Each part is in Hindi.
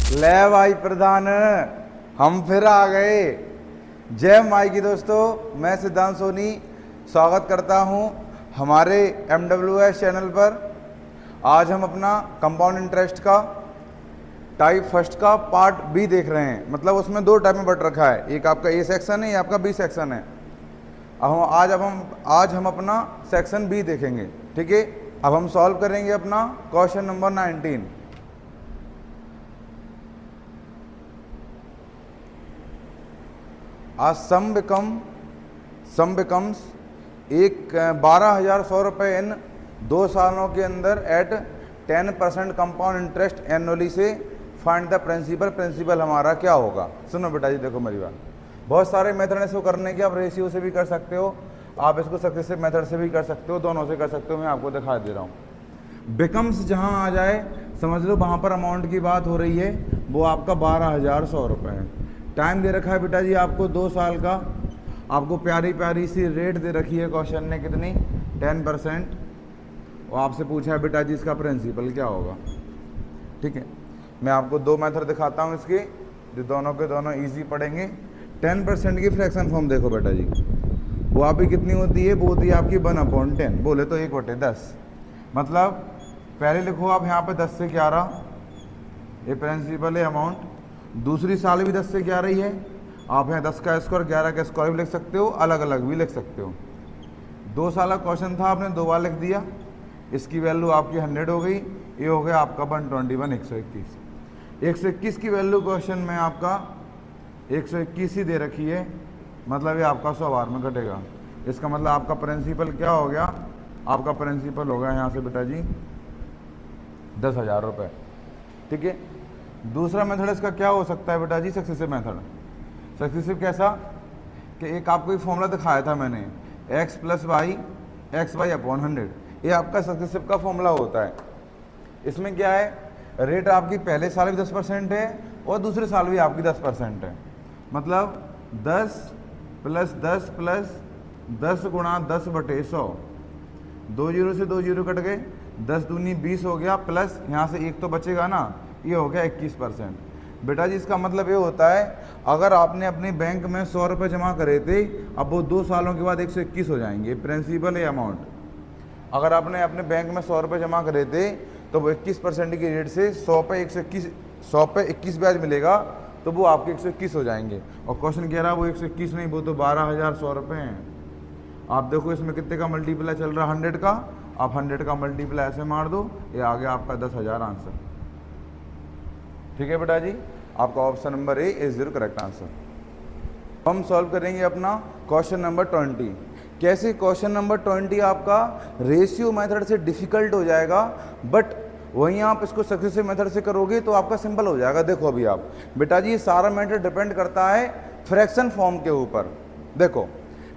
ले भाई प्रधान, हम फिर आ गए। जय माई की दोस्तों, मैं सिद्धांत सोनी स्वागत करता हूं हमारे MWS चैनल पर। आज हम अपना कंपाउंड इंटरेस्ट का टाइप फर्स्ट का पार्ट बी देख रहे हैं। मतलब उसमें दो टाइप में बट रखा है, एक आपका ए सेक्शन है, ये आपका बी सेक्शन है। आज हम अपना सेक्शन बी देखेंगे, ठीक है। अब हम सॉल्व करेंगे अपना क्वेश्चन नंबर 19। आज सम बिकम्स 12,100 रुपये इन 2 सालों के अंदर एट 10% कंपाउंड इंटरेस्ट एनुअली से फाइंड द प्रिंसिपल हमारा क्या होगा। सुनो बेटा जी, देखो मेरी बात, बहुत सारे मेथड इसको करने के, आप रेशियो से भी कर सकते हो, आप इसको सक्सेसिव मेथड से भी कर सकते हो, दोनों से कर सकते हो। मैं आपको दिखा दे रहा हूँ। बिकम्स जहाँ आ जाए समझ लो वहाँ पर अमाउंट की बात हो रही है, वो आपका 12,100 रुपये है। टाइम दे रखा है बेटा जी आपको 2 साल का। आपको प्यारी प्यारी सी रेट दे रखी है क्वेश्चन ने, कितनी 10%। और आपसे पूछा है बेटा जी इसका प्रिंसिपल क्या होगा। ठीक है, मैं आपको 2 मेथड दिखाता हूँ इसके, जो दोनों के दोनों इजी पड़ेंगे। 10% की फ्रैक्शन फॉर्म देखो बेटा जी, वो आपकी कितनी होती है, वो होती है आपकी 1/10, बोले तो 1/10। मतलब पहले लिखो आप यहाँ पे 10 से 11, ये प्रिंसिपल है अमाउंट। दूसरी साल भी 10 से 11 ही है। आप यहाँ 10 का स्क्वायर 11 का स्क्वायर भी लिख सकते हो, अलग अलग भी लिख सकते हो। 2 साल का क्वेश्चन था, आपने 2 बार लिख दिया। इसकी वैल्यू आपकी 100 हो गई, ये हो गया आपका 121 121 की वैल्यू क्वेश्चन में आपका 121 ही दे रखी है, मतलब ये आपका 100 बार में कटेगा। इसका मतलब आपका प्रिंसिपल क्या हो गया, आपका प्रिंसिपल हो गया यहाँ से बेटा जी 10,000 रुपये। ठीक है। दूसरा मेथड इसका क्या हो सकता है बेटा जी, सक्सेसिव मेथड। सक्सेसिव कैसा कि एक आपको एक फॉर्मूला दिखाया था मैंने, x + y अपॉन 100, ये आपका सक्सेसिव का फॉर्मूला होता है। इसमें क्या है, रेट आपकी पहले साल भी 10% है और दूसरे साल भी आपकी 10% है। मतलब 10 + 10 + 10 गुणा 10/100, 2 जीरो से 2 जीरो कट गए, 10 दूनी 20 हो गया, प्लस यहाँ से एक तो बचेगा ना, ये हो गया 21%। बेटा जी इसका मतलब ये होता है, अगर आपने अपने बैंक में 100 रुपये जमा करे थे, अब वो 2 सालों के बाद 121 हो जाएंगे। प्रिंसिपल है अमाउंट। अगर आपने अपने बैंक में 100 रुपये जमा करे थे तो वो 21% की रेट से 100 पे 21 ब्याज मिलेगा, तो वो आपके 121 हो जाएंगे। और क्वेश्चन कह रहा है वो 121 नहीं, वो तो 12,100 रुपये हैं। आप देखो इसमें कितने का मल्टीप्लाई चल रहा है, 100 का। आप 100 का मल्टीप्लाई ऐसे मार दो, ये आ गया आपका 10,000 आंसर। ठीक है बेटा जी, आपका option number A is your correct answer. हम सॉल्व करेंगे अपना क्वेश्चन नंबर 20। कैसे क्वेश्चन नंबर 20 आपका रेशियो मेथड से डिफिकल्ट हो जाएगा, बट वहीं आप इसको सक्सेसिव मेथड से करोगे तो आपका सिंपल हो जाएगा। देखो अभी आप बेटा जी, ये सारा मैटर डिपेंड करता है फ्रैक्शन फॉर्म के ऊपर। देखो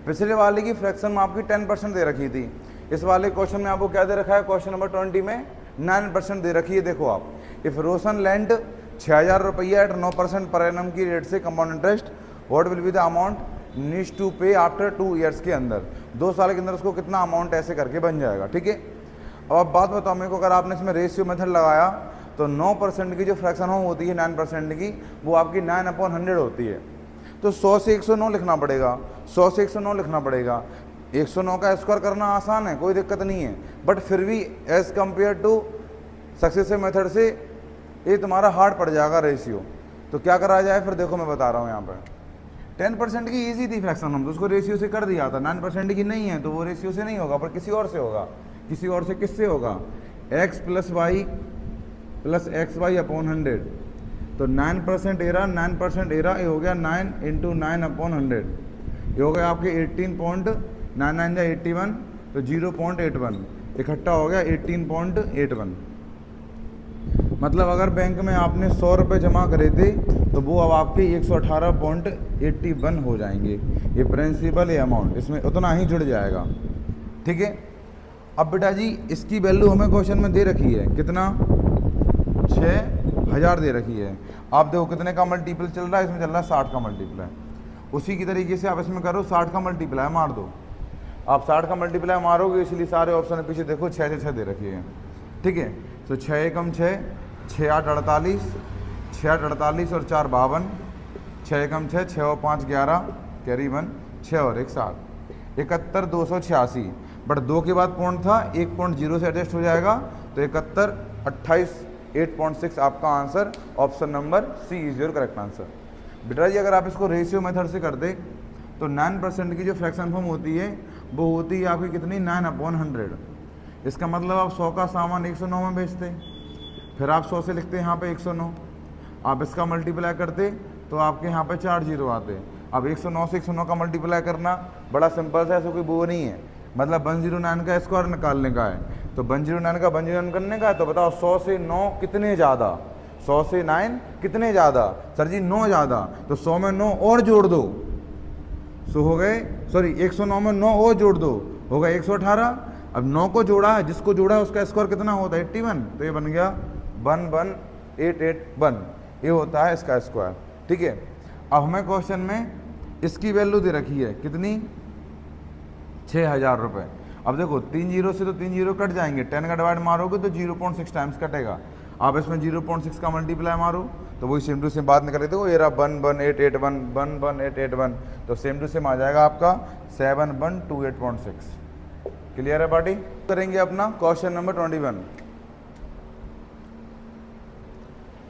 पिछले वाले की फ्रैक्शन में आपकी 10% दे रखी थी, इस वाले क्वेश्चन में आपको क्या दे रखा है, क्वेश्चन नंबर 20 में 9% दे रखी है। देखो आप, इफ रोशन लैंड 6,000 रुपया एट 9% पर एनम की रेट से compound interest, what will be the amount needs to pay after 2 years के अंदर, 2 साल के अंदर उसको कितना अमाउंट ऐसे करके बन जाएगा। ठीक है। अब आप बात बताओ मेरे को, अगर आपने इसमें रेशियो मेथड लगाया तो 9% की जो फ्रैक्शन होम होती है 9% की, वो आपकी 9/100 होती है। तो 100 से 109 लिखना पड़ेगा, 100 से 109 लिखना पड़ेगा। 109 का स्क्वायर करना आसान है, कोई दिक्कत नहीं है, बट फिर भी as compare to successive method से ये तुम्हारा हार्ड पड़ जाएगा रेशियो। तो क्या करा जाए फिर, देखो मैं बता रहा हूँ यहाँ पर। 10% की इजी थी फ्रैक्शन, हम तो उसको रेशियो से कर दिया था। 9% की नहीं है तो वो रेशियो से नहीं होगा, पर किसी और से होगा। किसी और से किससे होगा, x + y + xy अपॉन 100। तो 9% एरा, 9% एरा, ये हो गया 9 × 9/100, ये हो गया आपके 18.99 या 81, तो 0.81 इकट्ठा हो गया 18.81। मतलब अगर बैंक में आपने 100 रुपये जमा करे थे तो वो अब आपके 118.81 हो जाएंगे। ये प्रिंसिपल है अमाउंट, इसमें उतना ही जुड़ जाएगा। ठीक है। अब बेटा जी इसकी वैल्यू हमें क्वेश्चन में दे रखी है, कितना 6,000 दे रखी है। आप देखो कितने का मल्टीपल चल रहा है, इसमें चल रहा है 60 का मल्टीप्लाई। उसी की तरीके से आप इसमें करो, 60 का मल्टीप्लाई मार दो। आप 60 का मल्टीप्लाई मारोगे, इसलिए सारे ऑप्शन पीछे देखो 6 से 6 दे रखी है। ठीक है। तो 6 × 6 = 6 × 8 = 48, 6 8 48 और 4 52, 6 एकम 6, 6 और 5 11, कैरी 1, 6 और 1 7, 71 286। बट 2 के बाद पॉइंट था, 1 पॉइंट 0 से एडजस्ट हो जाएगा, तो 71 28 8.6 आपका answer. Option number C is your correct answer. बेटा जी अगर आप इसको रेशियो मेथड से कर दे तो 9% की जो फ्रैक्शन फॉर्म होती है वो होती है आपकी कितनी, 9/100। इसका मतलब आप 100 का सामान 109 में बेचते, फिर आप 100 से लिखते यहाँ पे 109, आप इसका मल्टीप्लाई करते तो आपके यहाँ पे 4 जीरो आते। अब 109 से 109 का मल्टीप्लाई करना बड़ा सिंपल सा, ऐसा कोई वो नहीं है, मतलब 109 का स्क्वायर निकालने का है, तो 109 का 109 करने का है। तो बताओ 100 से 9 कितने ज़्यादा, 100 से 9 कितने ज़्यादा, सर जी 9 ज़्यादा, तो 100 में 9 और जोड़ दो, सो हो गए, सॉरी 109 में 9 और जोड़ दो, होगा 118। अब 9 को जोड़ा है, जिसको जोड़ा है उसका स्क्वायर कितना होता है 81, तो ये बन गया 11881, ये होता है इसका स्क्वायर। ठीक है, अब हमें क्वेश्चन में इसकी वैल्यू दे रखी है कितनी, 6000 रुपये। अब देखो 3 जीरो से तो 3 जीरो कट जाएंगे, 10 का डिवाइड मारोगे तो 0.6 टाइम्स कटेगा। आप इसमें 0.6 का मल्टीप्लाई मारो तो वही सेम टू सेम बात निकल देखो, ये रहा 11881, 11881, तो सेम टू सेम आ जाएगा आपका 7128.6। क्लियर है पार्टी? करेंगे अपना क्वेश्चन नंबर 21।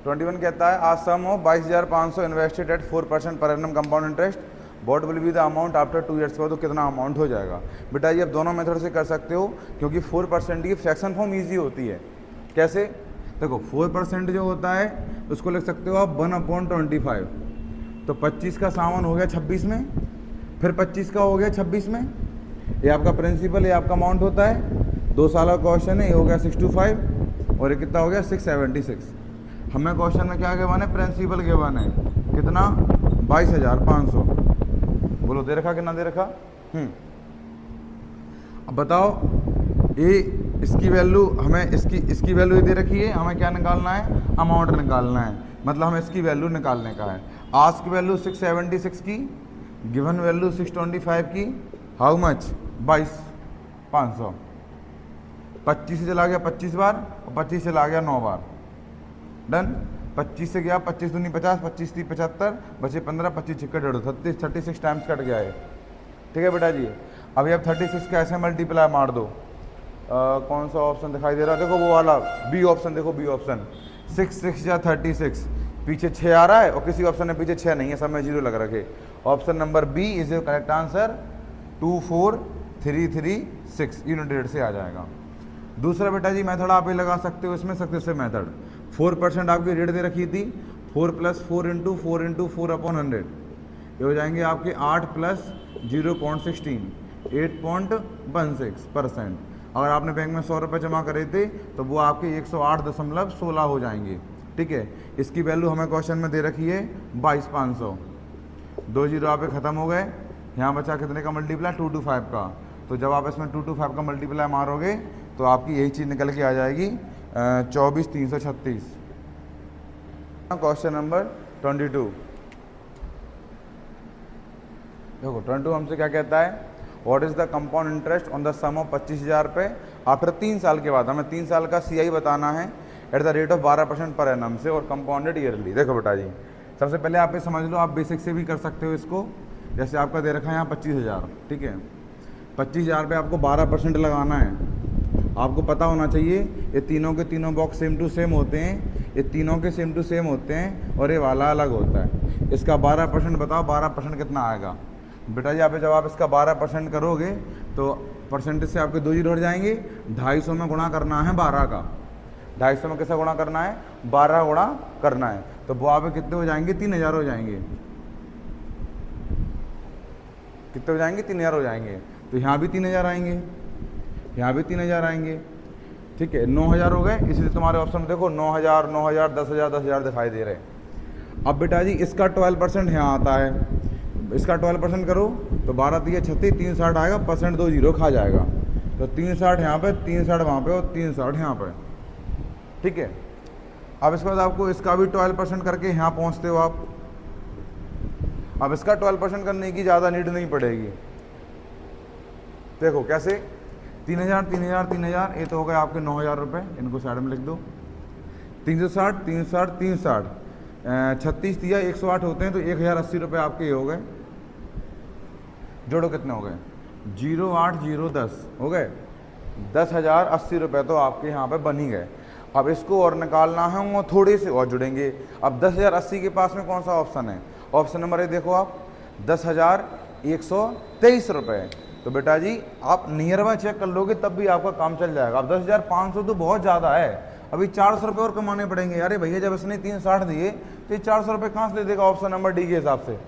21 कहता है a sum of 22,500 invested at 4% per annum compound interest, what will be the amount after 2 years. तो कितना अमाउंट हो जाएगा। बेटा ये आप दोनों मेथड से कर सकते हो, क्योंकि 4% की फ्रैक्शन फॉर्म ईजी होती है। कैसे? देखो 4% जो होता है उसको लिख सकते हो आप 1/25, तो 25 का सामान हो गया 26 में, फिर 25 का हो गया 26 में, ये आपका प्रिंसिपल, ये आपका अमाउंट होता है। 2 साल का क्वेश्चन है, ये हो गया 625 और ये कितना हो गया 676। हमें क्वेश्चन में क्या गिवन है, प्रिंसिपल गिवन है कितना 22,500। बोलो दे रखा कि ना दे रखा? अब बताओ ये इसकी वैल्यू, हमें इसकी वैल्यू दे रखी है, हमें क्या निकालना है, अमाउंट निकालना है, मतलब हमें इसकी वैल्यू निकालने का है। आस्क वैल्यू 676 की, गिवन वैल्यू 625 की, हाउ मच 22,500। 25 से चला गया 25 बार और 25 से चला गया 9 बार, डन। 25 से गया 25 दूनी 50, 25 3 75, बचे 15, 25 छिक्का 150, 36 टाइम्स कट गया है। ठीक है बेटा जी, अभी आप 36 का ऐसे मल्टीप्लाई मार दो। कौन सा ऑप्शन दिखाई दे रहा है, देखो वो वाला बी ऑप्शन, देखो बी ऑप्शन, 6 6 या 36, पीछे 6 आ रहा है और किसी ऑप्शन में पीछे 6 नहीं है, सब में 0 लग रखे। Option number B is your correct answer, 24336 unit rate से आ जाएगा। दूसरा बेटा जी मेथड आप ये लगा सकते हो, इसमें सक्सेसिव मेथड। 4% आपकी रेट दे रखी थी, 4 + 4 × 4 × 4/100, ये हो जाएंगे आपके 8 + 0.16 8.16%। अगर आपने बैंक में 100 रुपये जमा करे थे तो वो आपके 108.16 हो जाएंगे। ठीक है, इसकी वैल्यू हमें क्वेश्चन में दे रखी है 22,500। 2 जीरो आप ख़त्म हो गए, यहाँ बचा कितने का मल्टीप्लाई, 225 का। तो जब आप इसमें 225 का मल्टीप्लाई मारोगे तो आपकी यही चीज़ निकल के आ जाएगी 24,336। Question number 22। देखो 22 हमसे क्या कहता है, what is the compound interest on the sum of 25,000 रुपये आफ्टर 3 साल के बाद। हमें 3 साल का CI बताना है at the rate of 12% per annum से और कंपाउंडेड ईयरली। देखो बेटा जी, सबसे पहले आप ये समझ लो, आप बेसिक से भी कर सकते हो इसको। जैसे आपका दे रखा है यहाँ 25,000, ठीक है, 25,000 पे आपको 12% लगाना है। आपको पता होना चाहिए ये तीनों के तीनों बॉक्स सेम टू सेम होते हैं, ये तीनों के सेम टू सेम होते हैं और ये वाला अलग होता है। इसका 12% बताओ, 12% कितना आएगा बेटा जी। जब आप इसका 12% करोगे तो परसेंटेज से आपके 2 जीरो हट जाएंगे। 250 में गुणा करना है 12 का, 250 में कैसा गुणा करना है, 12 गुणा करना है। तो वो आप कितने हो जाएंगे, 3,000 हो जाएंगे। कितने हो जाएंगे, 3,000 हो जाएंगे। तो यहाँ भी 3,000 आएंगे, यहाँ भी 3,000 आएंगे। ठीक है, 9,000 हो गए। इसलिए तुम्हारे ऑप्शन में देखो 9,000 9,000 10,000 10,000 दिखाई दे रहे हैं। अब बेटा जी इसका 12% यहाँ आता है, इसका 12% करो तो 12 3 36, 360 आएगा, परसेंट 2 जीरो खा जाएगा। तो 360 यहाँ पे, 360 वहाँ पे और 360 यहाँ पे। ठीक है, अब इसके बाद आपको इसका भी 12% करके यहाँ पहुँचते हो आप। अब इसका 12% करने की ज़्यादा नीड नहीं पड़ेगी। देखो कैसे, 3,000 3,000 3,000, ये तो हो गए आपके 9,000 रुपये, इनको साइड में लिख दो। 360 360 360, 36 दिया 108 होते हैं तो 1080 रुपये आपके ये हो गए। जोड़ो कितने हो गए, 08010 हो गए, 10,080 रुपये तो आपके यहाँ पे बन ही गए। अब इसको और निकालना है वो थोड़े से और जुड़ेंगे। अब 10,080 के पास में कौन सा ऑप्शन है, ऑप्शन नंबर ए देखो आप, 10,123 रुपये। तो बेटा जी आप नियर बाय चेक कर लोगे तब भी आपका काम चल जाएगा। अब 10,500 तो बहुत ज़्यादा है, अभी 400 रुपये और कमाने पड़ेंगे। अरे भैया जब इसने 360 दिए तो ये 400 रुपये कहाँ से दे देगा ऑप्शन नंबर डी के हिसाब से।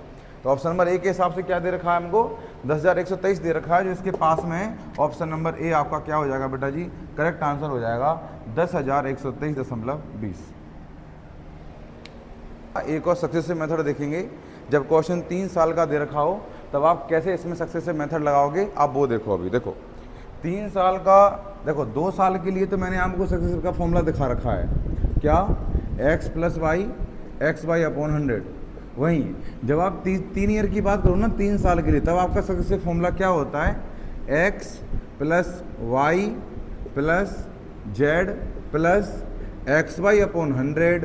तो ऑप्शन नंबर ए के हिसाब से क्या दे रखा है हमको, 10,123 दे रखा है, जो इसके पास में है। ऑप्शन नंबर ए आपका क्या हो जाएगा बेटा जी, करेक्ट आंसर हो जाएगा 10,123.20। एक और सक्सेसिव मेथड देखेंगे, जब क्वेश्चन 3 साल का दे रखा हो तब आप कैसे इसमें सक्सेसिव मेथड लगाओगे, आप वो देखो। अभी देखो 3 साल का, देखो 2 साल के लिए तो मैंने आपको सक्सेसिव का फॉर्मूला दिखा रखा है, क्या, x + y x/100। वहीं जब आप 3 ईयर की बात करो ना, 3 साल के लिए, तब आपका सक्सेसिव फॉर्मूला क्या होता है, x + y + z + x/100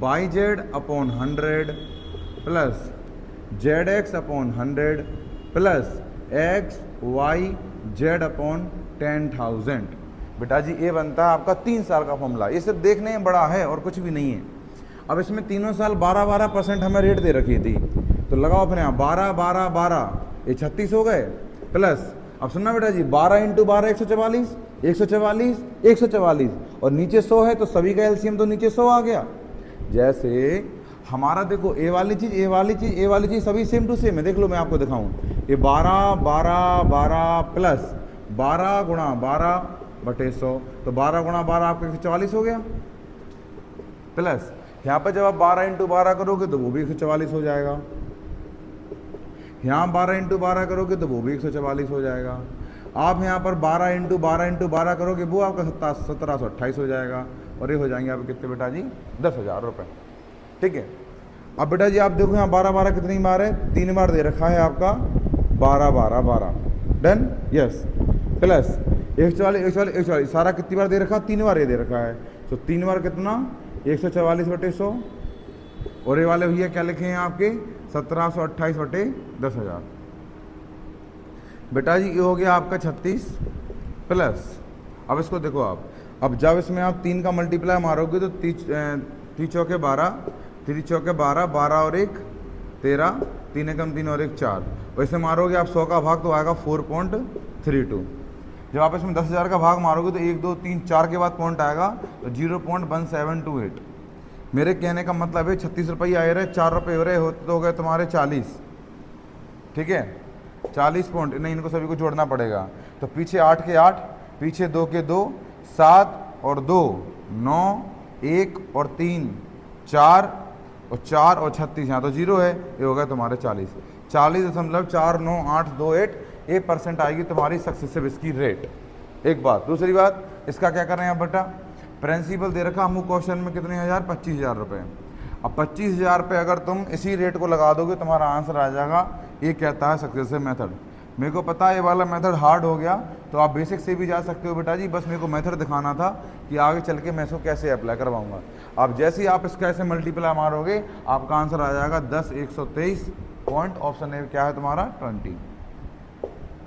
yz/100 + zx/100 + xyz/10,000। बेटा जी ये बनता है आपका 3 साल का फॉर्मूला। ये सिर्फ देखने में बड़ा है और कुछ भी नहीं है। अब इसमें तीनों साल 12% हमें रेट दे रखी थी, तो लगाओ अपने यहाँ 12 12 12, ये 36 हो गए, प्लस अब सुनना बेटा जी 12 × 12 144 144 144 और नीचे 100 है तो सभी का एलसीएम तो नीचे 100 आ गया। जैसे हमारा देखो ए वाली चीज़ सभी सेम टू सेम है। देख लो मैं आपको दिखाऊं, ये 12 12 12 प्लस 12 × 12/100, तो 12 × 12 आपका 144 हो गया, प्लस यहाँ पर जब आप 12 × 12 करोगे तो वो भी 144 हो जाएगा, यहाँ 12 × 12 करोगे तो वो भी 144 हो जाएगा। आप यहाँ पर 12 × 12 × 12 करोगे वो आपका 1728 हो जाएगा, और ये हो जाएंगे आपके कितने बेटा जी, 10,000 रुपये। ठीक है। अब बेटा जी आप देखो यहाँ 12 12 कितनी बार है, 3 बार दे रखा है आपका 12 12 12, डन, यस, प्लस 144 144 144 सारा कितनी बार दे रखा, 3 बार ये दे रखा है, तो 3 बार कितना, 144/100, और ये वाले भैया क्या लिखे हैं आपके 1728/10,000। बेटा जी ये हो गया आपका 36 प्लस, अब इसको देखो आप, अब जब इसमें आप 3 का मल्टीप्लाई मारोगे तो 3 चौके 12, 3 चौके 12, 12 और 1 13, 3 एकम 3 और 1 4, वैसे मारोगे आप 100 का भाग तो आएगा 4.32। जब आप इसमें 10,000 का भाग मारोगे तो 1 2 3 4 के बाद पॉइंट आएगा तो 0.1728। मेरे कहने का मतलब है 36 रुपये आए रहे, 4 रुपये हो रहे होते तो हो गए तुम्हारे 40, ठीक है, 40 पॉइंट नहीं, इनको सभी को जोड़ना पड़ेगा। तो पीछे 8 के 8, पीछे 2 के 2, 7 और 2 9, 1 और 3 4 और 4 और 36, यहाँ तो 0 है, ये होगा तुम्हारे 40.498228 1% आएगी तुम्हारी सक्सेसिव इसकी रेट। एक बात, दूसरी बात, इसका क्या कर रहे हैं आप बेटा, प्रिंसिपल दे रखा हमको क्वेश्चन में कितने हज़ार, 25,000 रुपये। अब 25,000 पे अगर तुम इसी रेट को लगा दोगे तुम्हारा आंसर आ जाएगा, ये कहता है सक्सेसिव मेथड। मेरे को पता है ये वाला मेथड हार्ड हो गया, तो आप बेसिक से भी जा सकते हो बेटा जी, बस मेरे को मेथड दिखाना था कि आगे चल के मैं इसको कैसे अप्लाई करवाऊंगा। आप जैसे ही आप इसका ऐसे मल्टीप्लाई मारोगे आपका आंसर आ जाएगा 10,123 पॉइंट, ऑप्शन ए क्या है तुम्हारा 20,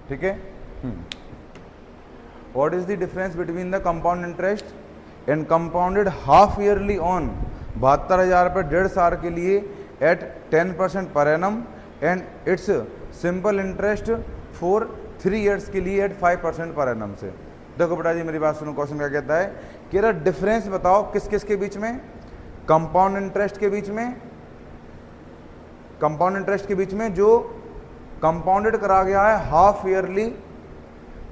ठीक है। What is the difference between the compound interest and compounded half yearly on 72,000 रुपये 1.5 साल के लिए एट 10% पर annum and it's simple interest for 3 years के लिए एट 5% पर एनम से। देखो बेटा जी मेरी बात सुनो, क्वेश्चन क्या कहता है कि यार डिफरेंस बताओ किस किस के बीच में, कंपाउंड इंटरेस्ट के बीच में, कंपाउंड इंटरेस्ट के बीच में जो कंपाउंडेड करा गया है हाफ ईयरली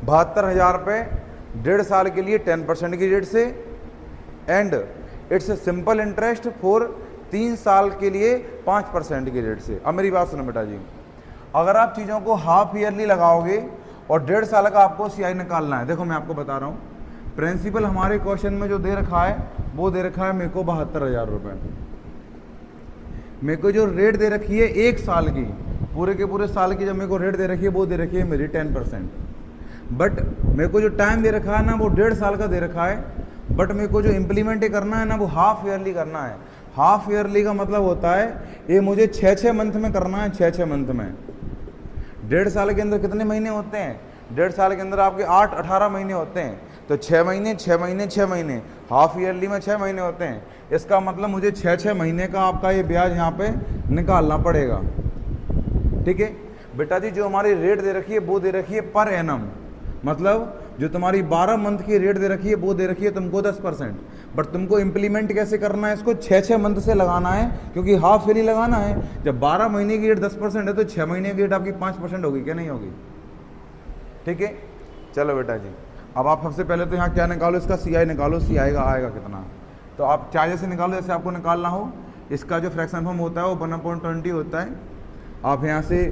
72,000 रुपये 1.5 साल के लिए 10% की रेट से, and it's simple interest for 3 साल के लिए 5% की रेट से। अब मेरी बात सुनो बेटा जी, अगर आप चीज़ों को हाफ ईयरली लगाओगे और 1.5 साल का आपको सीआई निकालना है, देखो मैं आपको बता रहा हूँ, प्रिंसिपल हमारे क्वेश्चन में जो दे रखा है वो दे रखा है मेरे को 72,000 रुपये। मेरे को जो रेट दे रखी है 1 साल की, पूरे के पूरे साल की जब मेरे को रेट दे रखी है वो दे रखी है मेरी 10%, बट मेरे को जो टाइम दे रखा है ना वो 1.5 साल का दे रखा है, बट मेरे को जो इम्प्लीमेंट करना है ना वो हाफ ईयरली करना है। हाफ ईयरली का मतलब होता है ये मुझे 6-6 मंथ में करना है, 6-6 मंथ में। 1.5 साल के अंदर कितने महीने होते हैं? 1.5 साल के अंदर आपके 8-18 महीने होते हैं, तो 6 महीने 6 महीने 6 महीने, हाफ ईयरली में 6 महीने होते हैं। इसका मतलब मुझे 6-6 महीने का आपका ये ब्याज यहाँ पे निकालना पड़ेगा। ठीक है बेटा जी, जो हमारी रेट दे रखी है वो दे रखी है पर एनम, मतलब जो तुम्हारी 12 मंथ की रेट दे रखी है वो दे रखी है तुमको 10%, बट तुमको इम्प्लीमेंट कैसे करना है, इसको 6-6 मंथ से लगाना है, क्योंकि हाफ ईयरली लगाना है। जब 12 महीने की रेट 10% है तो 6 महीने की रेट आपकी 5% होगी, क्या नहीं होगी? ठीक है, चलो बेटा जी, अब आप सबसे पहले तो यहाँ क्या निकालो, इसका CI निकालो, CI का आएगा कितना, तो आप चाहे जैसे निकालो जैसे आपको निकालना हो। इसका जो फ्रैक्शन फॉर्म होता है वो 1/20 होता है। आप यहाँ से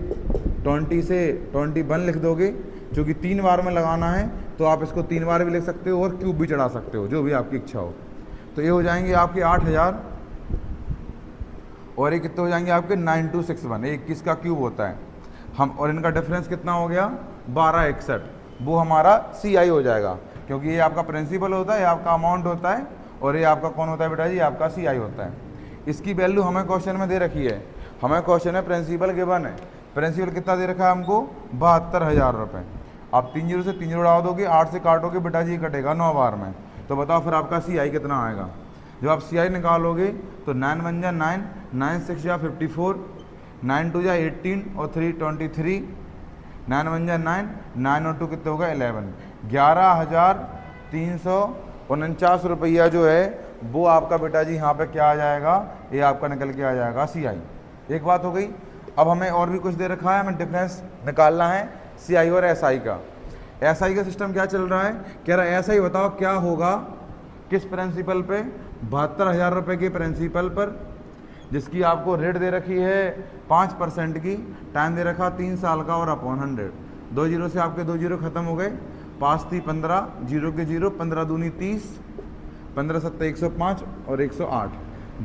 20 से 21 लिख दोगे, क्योंकि 3 बार में लगाना है तो आप इसको 3 बार भी लिख सकते हो और क्यूब भी चढ़ा सकते हो, जो भी आपकी इच्छा हो। तो ये हो जाएंगे आपके 8000 और ये कितने हो जाएंगे आपके 9261, 21 का क्यूब होता है हम, और इनका डिफरेंस कितना हो गया 1261, वो हमारा CI हो जाएगा, क्योंकि ये आपका प्रिंसिपल होता है, ये आपका अमाउंट होता है, और ये आपका कौन होता है बेटा जी, आपका CI होता है। इसकी वैल्यू हमें क्वेश्चन में दे रखी है, हमें क्वेश्चन में प्रिंसिपल गिवन है, प्रिंसिपल कितना दे रखा है हमको 72,000 रुपये। आप 3 जीरो से 3 जीरो उड़ा दोगे, 8 से काटोगे बेटा जी कटेगा 9 बार में, तो बताओ फिर आपका CI कितना आएगा। जब आप CI निकालोगे तो 9 1 जा 9, 9 6 जा 54, 9 2 जा 18 और 3 23, 9 1 जा 9, 9 और 2 कितने होगा 11, 11,349 रुपया जो है वो आपका बेटा जी यहाँ पे क्या आ जाएगा, ये आपका निकल के आ जाएगा CI। एक बात हो गई। अब हमें और भी कुछ दे रखा है, हमें डिफरेंस निकालना है CI और SI का। SI का सिस्टम क्या चल रहा है, कह रहा है SI बताओ क्या होगा, किस प्रिंसिपल पे, 72,000 रुपये के प्रिंसिपल पर, जिसकी आपको रेट दे रखी है 5% की, टाइम दे रखा 3 साल का और अपॉन 100। 2 जीरो से आपके 2 जीरो खत्म हो गए, 5 3 15, जीरो के जीरो, 15 दूनी 30, 15 7 105 और 108,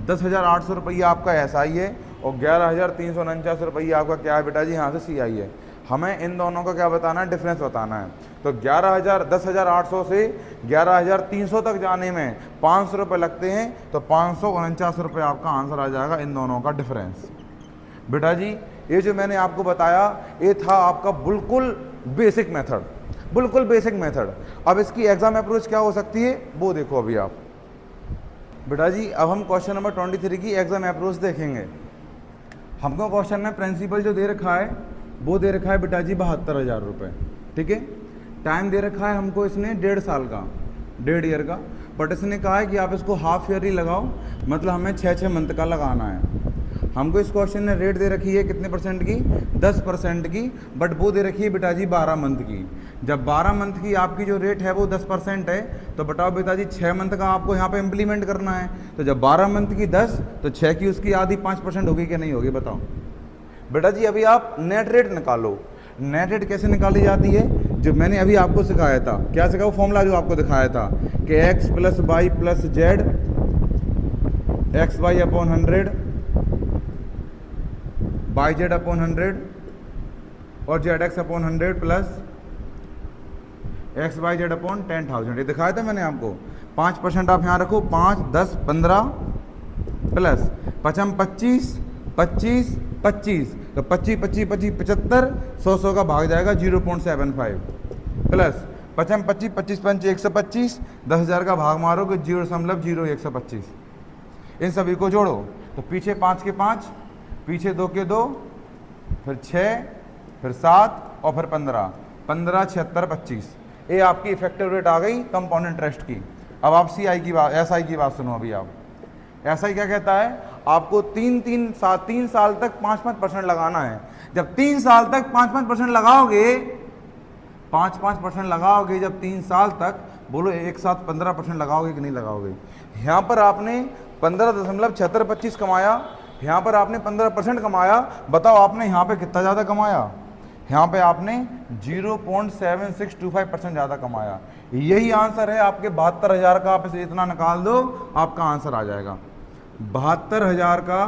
10,800 रुपया आपका SI है और 11,349 रुपया आपका क्या है बेटा जी, यहाँ से CI है। हमें इन दोनों का क्या बताना है, डिफरेंस बताना है। तो 10,800 से 11,300 तक जाने में 500 रुपये लगते हैं, तो 549 रुपये आपका आंसर आ जाएगा इन दोनों का डिफरेंस। बेटा जी ये जो मैंने आपको बताया ये था आपका बिल्कुल बेसिक मेथड, बिल्कुल बेसिक मेथड। अब इसकी एग्जाम अप्रोच क्या हो सकती है वो देखो अभी आप। बेटा जी अब हम क्वेश्चन नंबर 23 की एग्जाम अप्रोच देखेंगे। हमको क्वेश्चन में प्रिंसिपल जो दे रखा है वो दे रखा है बेटा जी 72,000 रुपये, ठीक है। टाइम दे रखा है हमको इसने 1.5 साल का, 1.5 ईयर का, बट इसने कहा है कि आप इसको हाफ ईयरली लगाओ, मतलब हमें 6-6 मंथ का लगाना है। हमको इस क्वेश्चन ने रेट दे रखी है कितने परसेंट की, 10% की, बट वो दे रखी है बेटा जी 12 मंथ की। जब 12 मंथ की आपकी जो रेट है वो 10% है, तो बताओ बेटा जी 6 मंथ का आपको यहाँ पे इम्प्लीमेंट करना है। तो जब 12 मंथ की 10 तो 6 की उसकी आधी 5% होगी कि नहीं होगी बताओ। बेटा जी अभी आप नेट रेट निकालो। नेट रेट कैसे निकाली जाती है, जो मैंने अभी आपको सिखाया था, क्या सिखाया, वो फॉर्मूला जो आपको दिखाया था कि x + y + z, XY upon 100, YZ upon 100 और ZX upon 100 plus XYZ upon 10,000, ये दिखाया था मैंने आपको। 5% आप यहाँ रखो, 5 10 15 प्लस 5 25 25 25, तो 25 25 25 75, 100 का भाग जाएगा 0.75 प्लस 5 25 25 5 125, 10,000 का भाग मारोगे 0.0125। इन सभी को जोड़ो तो पीछे 5 के 5, पीछे 2 के 2, फिर 6, फिर 7 और फिर 15, 15 76 25। ये आपकी इफेक्टिव रेट आ गई कंपाउंड इंटरेस्ट की। अब आप SI की बात सुनो। अभी आप SI क्या कहता है, आपको 3 साल तक 5% लगाना है। जब 3 साल तक 5% लगाओगे, 5% लगाओगे जब 3 साल तक, बोलो एक साथ 15% लगाओगे कि नहीं लगाओगे। यहाँ पर आपने 15.7625 कमाया, यहाँ पर आपने 15% कमाया, बताओ आपने यहाँ पे कितना ज़्यादा कमाया, यहाँ पे आपने 0.7625% ज़्यादा कमाया। यही आंसर है आपके 72,000 का। आप इसे इतना निकाल दो आपका आंसर आ जाएगा। 72,000 का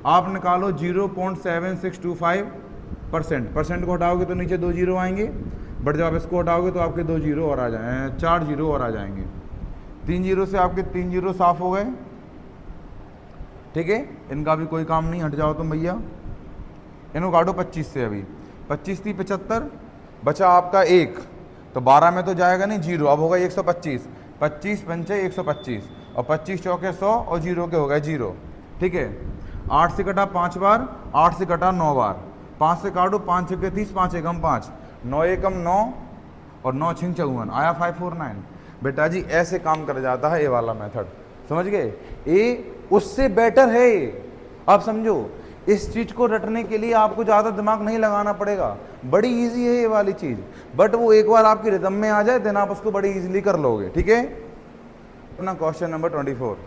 आप निकालो 0.7625%, परसेंट को हटाओगे तो नीचे 2 जीरो आएंगे, बट जब आप इसको हटाओगे तो आपके 2 जीरो और आ जाएंगे, 4 जीरो और आ जाएंगे। 3 जीरो से आपके 3 जीरो साफ हो गए, ठीक है, इनका भी कोई काम नहीं, हट जाओ तुम भैया। इनको काटो 25 से, अभी 25 थी 75, बचा आपका 1, तो 12 में तो जाएगा नहीं, 0, अब होगा 125, 25 पंचे 125 और 25 चौके 100 और 0 के हो गए 0। ठीक है, 8 से कटा 5 बार, 8 से कटा 9 बार, 5 से काटो 5 छक्के 30, 5 एकम 5, 9 एकम 9 और 9 छिंग 54, आया 549। बेटा जी ऐसे काम कर जाता है ये वाला मेथड, समझ गए? ये उससे बेटर है। आप समझो, इस चीज को रटने के लिए आपको ज़्यादा दिमाग नहीं लगाना पड़ेगा, बड़ी इजी है ये वाली चीज़, बट वो एक बार आपकी रिदम में आ जाए देन आप उसको बड़ी इजीली कर लोगे। ठीक है, अपना क्वेश्चन नंबर 24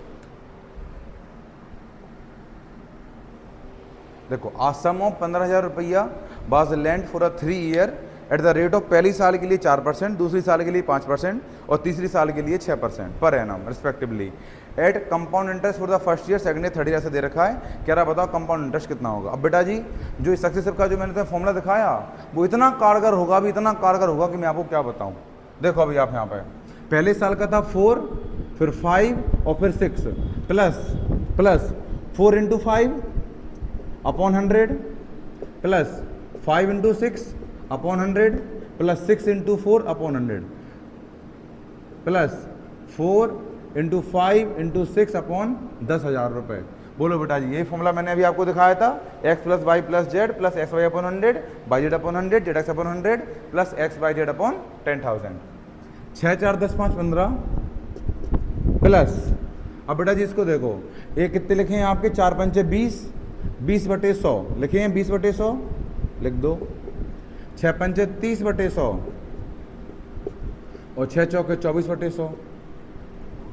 देखो। आ सम ऑफ 15,000 रुपया was lent for a 3 year at the rate of, पहली साल के लिए 4%, दूसरी साल के लिए 5% और तीसरी साल के लिए 6% पर annum respectively at compound interest for the first year, second year, third year ऐसे दे रखा है। कह रहा बताओ कंपाउंड इंटरेस्ट कितना होगा। अब बेटा जी जो सक्सेसिव का जो मैंने तुम्हें फॉर्मूला दिखाया वो इतना कारगर होगा, अभी इतना कारगर होगा कि मैं आपको क्या बताऊं। देखो अभी आप यहाँ पे पहले साल का था 4, फिर 5 और फिर 6 plus 4 into 5 upon 100 plus 5 into 6 upon 100 plus 6 into 4 upon 100 plus 4 into 5 into 6 upon 10,000 रुपये। बोलो बेटा जी, यही फॉर्मूला मैंने अभी आपको दिखाया था, x plus Y plus Z plus X Y upon 100 by Z upon 100 Z X upon 100 plus X by Z upon 10,000। 6 4 10 5 15 plus, अब बेटा जी इसको देखो, ये कितने लिखे हैं आपके, 4 पंचे 20, 20/100 लिखे हैं, 20/100 लिख दो, 6 पंचे 30/100 और 6 चौके 24/100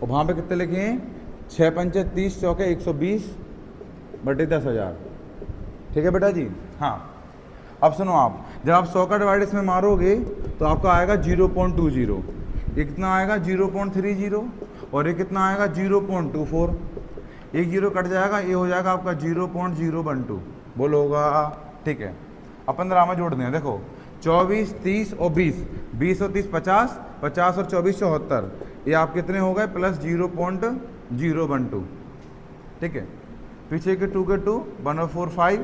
और वहाँ पे कितने लिखे हैं, 6 पंचे 30 चौके 120/10,000। ठीक है बेटा जी। हाँ अब सुनो आप, जब आप 100 का डिवाइड इसमें मारोगे तो आपका आएगा 0.20, ये कितना आएगा 0.30 और ये कितना आएगा 0.24, एक जीरो कट जाएगा, ये हो जाएगा आपका 0.012। बोलो होगा? ठीक है, अब 15 में जोड़ दें। देखो 24 30 और 20, 20 और 30 50, 50 और 24 74, ये आप कितने हो गए प्लस 0.012। ठीक है, पीछे के 2 के 2 145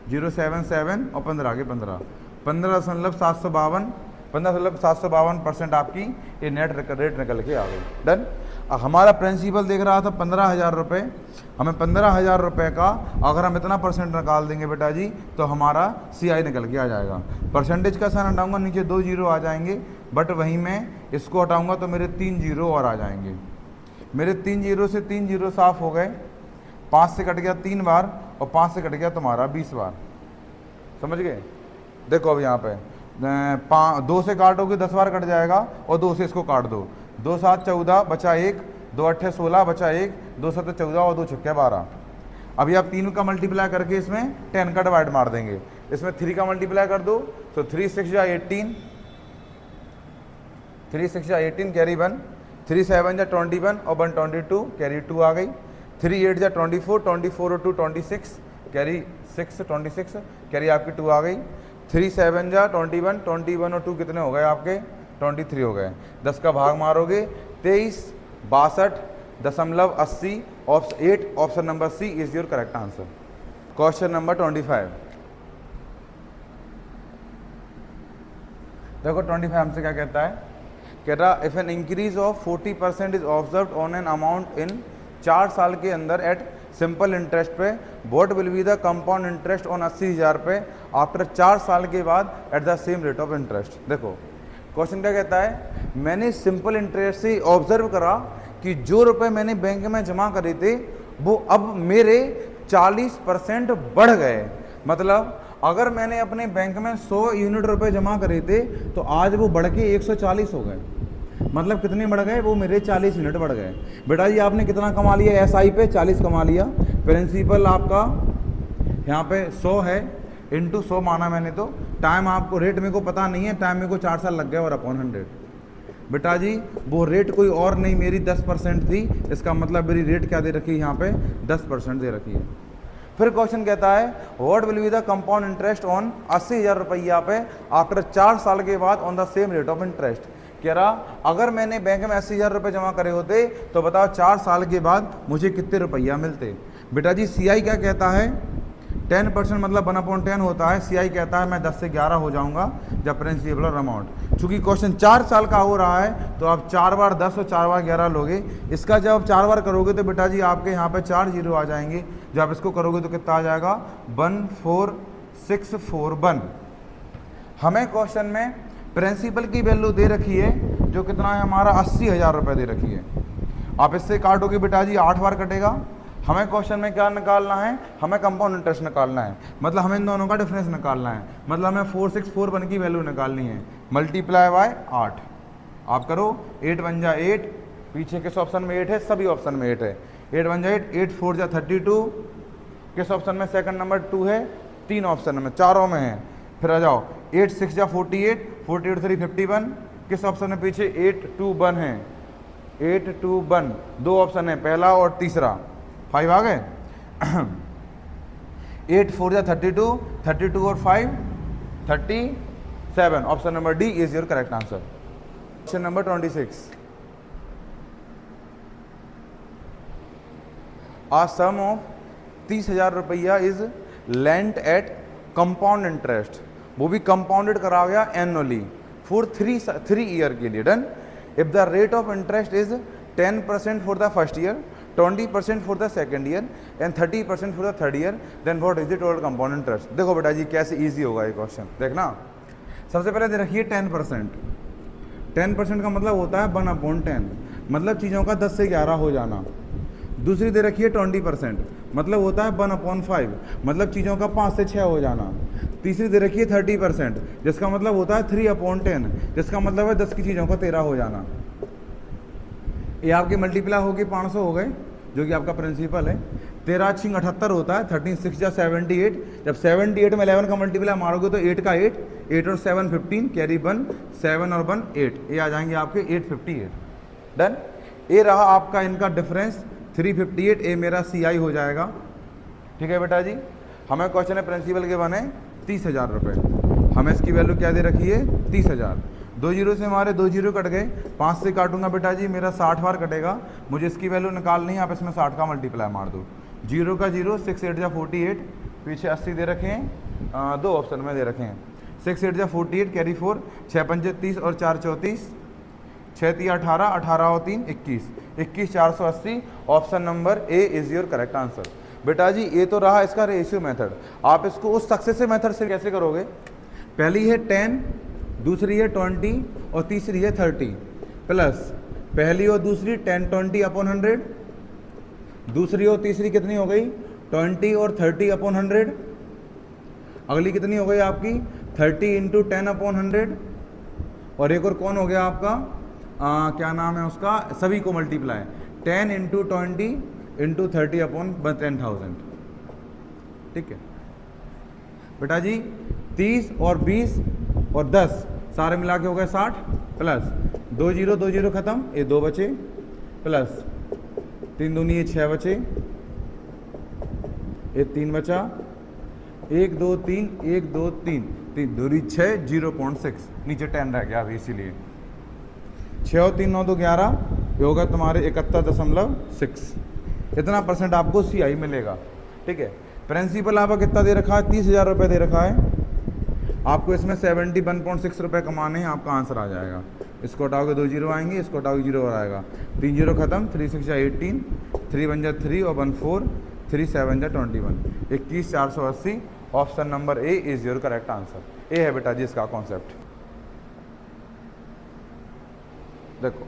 077 और 15 के 15 15.752 15.752% आपकी ये नेट रेट निकल के आ गई। डन। हमारा प्रिंसिपल देख रहा था 15,000 रुपये, हमें 15,000 रुपये का अगर हम इतना परसेंट निकाल देंगे बेटा जी तो हमारा CI निकल के आ जाएगा। परसेंटेज का साइन हटाऊंगा, नीचे 2 जीरो आ जाएंगे, बट वहीं मैं इसको हटाऊंगा तो मेरे 3 जीरो और आ जाएंगे। मेरे 3 जीरो से 3 जीरो साफ हो गए, 5 से कट गया 3 बार और 5 से कट गया तुम्हारा 20 बार। समझ गए? देखो अब यहाँ पे 2 से काटोगे 10 बार कट जाएगा और 2 से इसको काट दो, 2 7 14 बचा 1, 2 8 16 बचा 1, 2 7 14 और 2 6 12। अभी आप 3 का मल्टीप्लाई करके इसमें 10 का डिवाइड मार देंगे, इसमें 3 का मल्टीप्लाई कर दो तो 3 6 जा 18, 3 6 जा 18 कैरी 1, 3 7 जा 21 और 1 22 कैरी 2 आ गई, 3 8 जा 24, 24 और 2 26 कैरी 6 26 कैरी आपकी 2 आ गई, 3 7 जा 21, 21 और 2 कितने हो गए आपके 23 हो गए। 10 का भाग मारोगे 23 62.80 option 8 option number C is your correct answer. Question number 25। देखो 25 हमसे क्या कहता है, कह रहा if an increase of 40% is observed on an amount in 4 साल के अंदर एट सिंपल इंटरेस्ट पे, what will be the compound interest on 80,000 पे आफ्टर 4 साल के बाद at the same rate of interest. देखो क्वेश्चन क्या कहता है, मैंने सिंपल इंटरेस्ट से ऑब्जर्व करा कि जो रुपए मैंने बैंक में जमा करे थे वो अब मेरे 40% बढ़ गए। मतलब अगर मैंने अपने बैंक में 100 यूनिट रुपए जमा करे थे तो आज वो बढ़ के 140 हो गए। मतलब कितने बढ़ गए, वो मेरे 40 यूनिट बढ़ गए। बेटा जी आपने कितना कमा लिया SI पे, 40 कमा लिया। प्रिंसिपल आपका यहाँ पे 100 है, इंटू 100 माना मैंने, तो टाइम आपको रेट मेरे को पता नहीं है, टाइम मेरे को 4 साल लग गया और अपॉन 100। बेटा जी वो रेट कोई और नहीं, मेरी 10% थी, इसका मतलब मेरी रेट क्या दे रखी है यहाँ पे 10% दे रखी है। फिर क्वेश्चन कहता है what will be the compound interest on 80,000 रुपया पे आफ्टर 4 साल के बाद on the same rate of interest. कह रहा अगर मैंने बैंक में 80,000 रुपये जमा करे होते तो बताओ 4 साल के बाद मुझे कितने रुपया मिलते। बेटा जी CI क्या कहता है, 10% मतलब 1/10 होता है। CI कहता है मैं 10 से 11 हो जाऊंगा जब प्रिंसिपल अमाउंट। चूंकि क्वेश्चन 4 साल का हो रहा है तो आप 4 बार 10 और 4 बार 11 लोगे। इसका जब आप 4 बार करोगे तो बेटा जी आपके यहाँ पे 4 जीरो आ जाएंगे। जब आप इसको करोगे तो कितना आ जाएगा, 14641। हमें क्वेश्चन में प्रिंसिपल की वैल्यू दे रखी है जो कितना है हमारा 80,000 रुपये दे रखी है। आप इससे काटोगे बेटा जी 8 बार कटेगा। हमें क्वेश्चन में क्या निकालना है, हमें कंपाउंड इंटरेस्ट निकालना है, मतलब हमें इन दोनों का डिफरेंस निकालना है, मतलब हमें 4641 की वैल्यू निकालनी है, मल्टीप्लाई बाय 8। आप करो 8 1 जा 8, पीछे किस ऑप्शन में 8 है, सभी ऑप्शन में 8 है। 8 1 जा 8, 8 4 जा 32, किस ऑप्शन में सेकंड नंबर 2 है, 3 ऑप्शन में, चारों में है। फिर आ जाओ 8 6 जा 48, 48 3 51, किस ऑप्शन में पीछे 8 2 1 है, 8 2 1, 2 ऑप्शन है, पहला और तीसरा। 5 आ गए। 8 4 जा 32, 32 और 5 37। Option number D is your correct answer. Question number 26, a sum of 30,000 रुपया is lent at compound interest, वो भी कंपाउंडेड करा गया एनुअली फॉर 3 ईयर के लिए। Done. If the rate of interest is 10% for the first year, 20% for the second year and 30% for the third year, then what is the total compound interest. देखो बेटा जी कैसे इजी होगा ये क्वेश्चन, देखना। सबसे पहले दे रखिए 10%। 10% का मतलब होता है 1/10, मतलब चीज़ों का 10 से 11 हो जाना। दूसरी दे रखिए 20%, मतलब होता है 1/5, मतलब चीज़ों का 5 से 6 हो जाना। तीसरी दे रखिए 30%, जिसका मतलब होता है 3/10, जिसका मतलब है 10 की चीज़ों का 13 हो जाना। ये आपकी मल्टीप्लाई होगी 500 हो गए, जो कि आपका प्रिंसिपल है। 13 6 78 होता है, 13 6 जा 78। जब 78 में 11 का मल्टीप्लाई मारोगे तो 8 का 8, 8 और 7 15, कैरी 1, 7 और 1 8, ये आ जाएंगे आपके 858। डन। ये रहा आपका इनका डिफरेंस 358, ये मेरा CI हो जाएगा। ठीक है बेटा जी। हमें क्वेश्चन है प्रिंसिपल के बने 30,000 रुपये, हमें इसकी वैल्यू क्या दे रखी है 30,000। 2 जीरो से हमारे 2 जीरो कट गए, 5 से काटूंगा बेटा जी मेरा 60 बार कटेगा। मुझे इसकी वैल्यू निकालनी है, आप इसमें 60 का मल्टीप्लाई मार दो। 0 का 0, 6 8 जा 48, पीछे 80 दे रखे हैं, 2 ऑप्शन में दे रखे हैं। 6 8 जा 48, कैरी 4, 6 5 30 और 4 34, 6 3 18, 18 और 3 21, 21 480। Option number A is your correct answer. बेटा जी ये तो रहा इसका रेशियो मेथड। आप इसको उस सक्सेसिव मेथड से कैसे करोगे, पहली है 10, दूसरी है 20 और तीसरी है 30, प्लस पहली और दूसरी 10 20/100, दूसरी और तीसरी कितनी हो गई 20 और 30/100, अगली कितनी हो गई आपकी 30 × 10/100, और एक और कौन हो गया आपका क्या नाम है उसका, सभी को मल्टीप्लाई 10 × 20 × 30/10,000। ठीक है बेटा जी। 30 और 20 और 10 सारे मिला के हो गए 60, प्लस 2 जीरो 2 जीरो खत्म, ये 2 बचे, प्लस 3 दूनी ये 6 बचे, ये 3 बचा, 1 2 3 1 2 3 3 दूरी 6, 0.6 नीचे 10 रह गया अभी, इसीलिए 6 और 3 9 2 11, ये होगा तुम्हारे 71.6। इतना परसेंट आपको CI मिलेगा। ठीक है। प्रिंसिपल आपका कितना दे रखा है 30,000 रुपये दे रखा है, आपको इसमें 71.6 रुपये कमाने हैं, आपका आंसर आ जाएगा। इसको हटाओगे 2 जीरो आएंगे, इसको हटाओगे 0 और आएगा, 3 जीरो खत्म, 3 6 जा 18, 3 1 जा 3 और 1 4, 3 7 जा 21, 21 480। Option number A is your correct answer. A है बेटा जी इसका कॉन्सेप्ट। देखो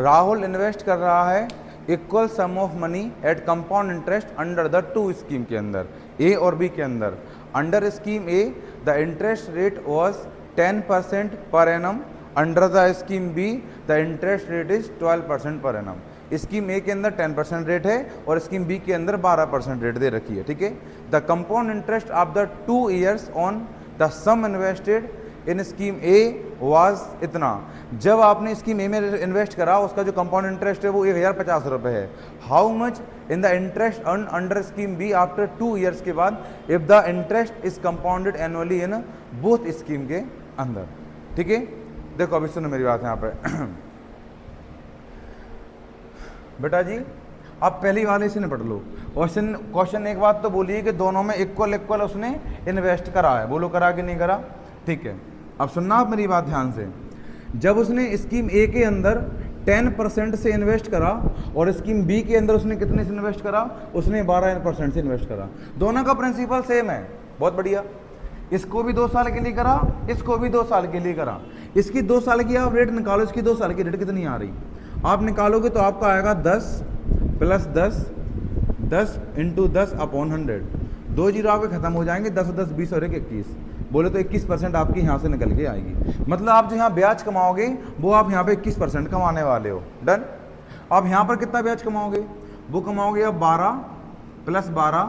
राहुल इन्वेस्ट कर रहा है equal some of money at compound interest under the 2 scheme के अंदर, ए और बी के अंदर। Under scheme A the interest rate was 10% पर annum, under the scheme be the interest rate is 12% per annum. Scheme ए के अंदर 10% रेट है और स्कीम बी के अंदर 12% रेट दे रखी है। ठीक है। The compound interest of the 2 years on the sum invested in scheme A was इतना। जब आपने स्कीम ए में इन्वेस्ट करा उसका जो कंपाउंड इंटरेस्ट है वो 1050 रुपये है। How much in the interest earn under scheme B after 2 years के बाद if the interest is compounded annually in both scheme के अंदर। ठीक है। देखो अभी सुनो मेरी बात यहाँ पे बेटा जी, अब पहली वाले से निपट लो। क्वेश्चन एक बात तो बोलिए कि दोनों में इक्वल इक्वल उसने इन्वेस्ट करा है, बोलो करा कि नहीं करा, ठीक है। अब सुनना आप मेरी बात ध्यान से, जब उसने स्कीम ए के अंदर 10% से इन्वेस्ट करा और स्कीम बी के अंदर उसने कितने से इन्वेस्ट करा, उसने 12% से इन्वेस्ट करा, दोनों का प्रिंसिपल सेम है, बहुत बढ़िया। इसको भी 2 साल के लिए करा, इसको भी 2 साल के लिए करा। इसकी 2 साल की आप रेट निकालो, इसकी 2 साल की रेट कितनी आ रही, आप निकालोगे तो आपका आएगा 10 + 10, 10 × 10 अपॉन 100, 2 जीरो आपके खत्म हो जाएंगे, 10 10 20 और 1 21, बोले तो 21% आपकी यहाँ से निकल के आएगी। मतलब आप जो यहाँ ब्याज कमाओगे वो आप यहाँ पे 21% कमाने वाले हो। डन। आप यहाँ पर कितना ब्याज कमाओगे, वो कमाओगे अब 12 + 12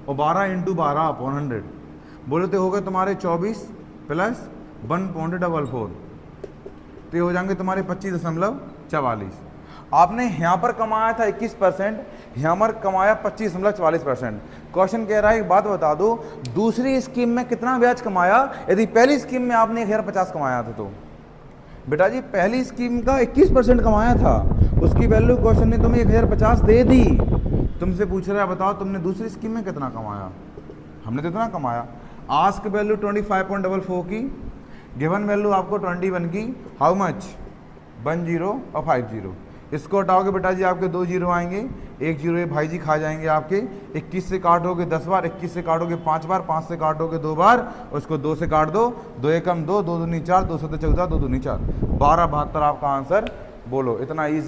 और 12 × 12 अपॉन 100, बोले तो हो गए तुम्हारे 24 + 1.44, तो ये हो जाएंगे तुम्हारे 25.44। आपने यहाँ पर कमाया था 21%, यहाँ पर कमाया 25.44%। क्वेश्चन कह रहा है एक बात बता दो, दूसरी स्कीम में कितना ब्याज कमाया, यदि पहली स्कीम में आपने 1050 कमाया था तो बेटा जी पहली स्कीम का 21% कमाया था, उसकी वैल्यू क्वेश्चन ने तुम्हें 1050 दे दी, तुमसे पूछ रहा है बताओ तुमने दूसरी स्कीम में कितना कमाया, हमने तो इतना कमाया। आस्क वैल्यू 25.44 की, गिवन वैल्यू आपको 21 की, हाउ मच 10 और 50, इसको हटाओगे बेटा जी आपके 2 जीरो आएंगे, 1 जीरो ये भाई जी खा जाएंगे आपके। 21 से काटोगे 10 बार, 21 से काटोगे 5 बार, 5 से काटोगे 2 बार, उसको 2 से काट दो, 2 एकम 2, 2 दूनी 4, 2 से 14, 2 दूनी 4, 12 72 आपका आंसर। बोलो इतना ईजी।